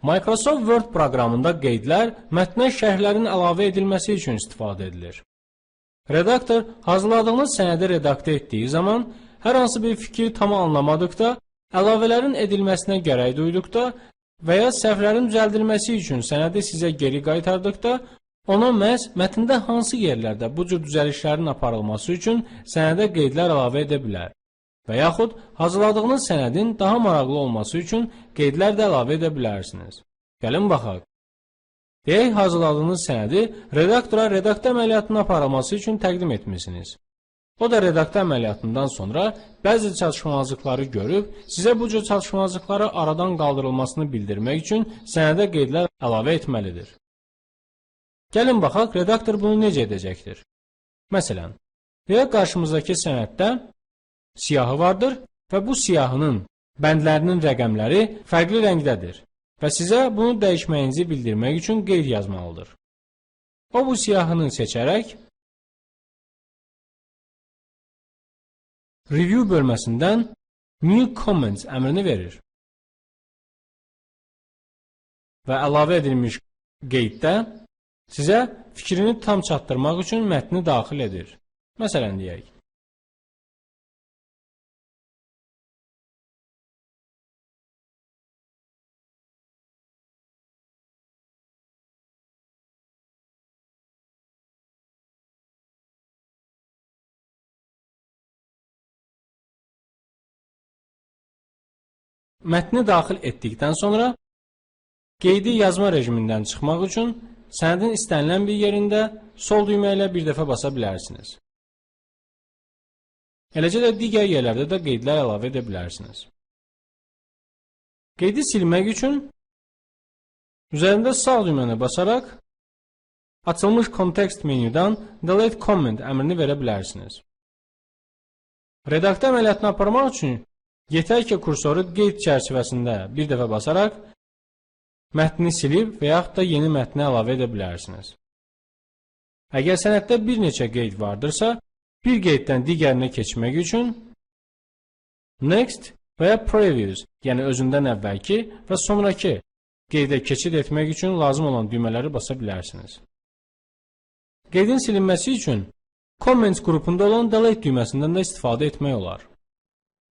Microsoft Word proqramında qeydlər mətnə şərhlərin əlavə edilməsi üçün istifadə edilir. Redaktor hazırladığınız sənədi redaktə etdiyi zaman hər hansı bir fikri tam anlamadıqda, əlavələrin edilməsinə gərək duyduqda və ya səhvlərin düzəldilməsi üçün sənədi sizə geri qaytardıqda, ona məhz mətndə hansı yerlərdə bu cür düzəlişlərin aparılması üçün sənədə qeydlər əlavə edə bilər və yaxud hazırladığınız sənədin daha maraqlı olması üçün qeydlər də əlavə edə bilərsiniz. Gəlin baxaq. Deyək, hazırladığınız sənədi redaktora redaktə əməliyyatının aparılması üçün təqdim etmişsiniz. O da redaktə əməliyyatından sonra bəzi çatışmazlıqları görüb, sizə bu cür çatışmazlıqları aradan qaldırılmasını bildirmək üçün sənədə qeydlər əlavə etməlidir. Gəlin baxaq, redaktor bunu necə edəcəkdir? Məsələn, deyək qarşımızdakı sənəddə siyahı vardır və bu siyahının bəndlərinin rəqəmləri fərqli rəngdədir və sizə bunu dəyişməyinizi bildirmək üçün qeyd yazmalıdır. O bu siyahını seçərək Review bölməsindən New Comments əmrini verir və əlavə edilmiş qeyddə sizə fikrini tam çatdırmaq üçün mətni daxil edir. Məsələn, deyək. Mətni daxil etdikdən sonra qeydi yazma rejimindən çıxmaq üçün sənədin istənilən bir yerində sol düymə ilə bir dəfə basa bilərsiniz. Eləcə də digər yerlərdə də qeydlər əlavə edə bilərsiniz. Qeydi silmək üçün üzərində sağ düyməni basaraq açılmış kontekst menyudan Delete Comment əmrini verə bilərsiniz. Redaktə əməliyyatını aparmaq üçün yetər ki, kursoru qeyd çərçivəsində bir dəfə basaraq mətni silib və yaxud da yeni mətni əlavə edə bilərsiniz. Əgər sənəddə bir neçə qeyd vardırsa, bir qeyddən digərinə keçmək üçün Next və ya Previous, yəni özündən əvvəlki və sonraki qeydə keçid etmək üçün lazım olan düymələri basa bilərsiniz. Qeydin silinməsi üçün Comments qrupunda olan Delete düyməsindən də istifadə etmək olar.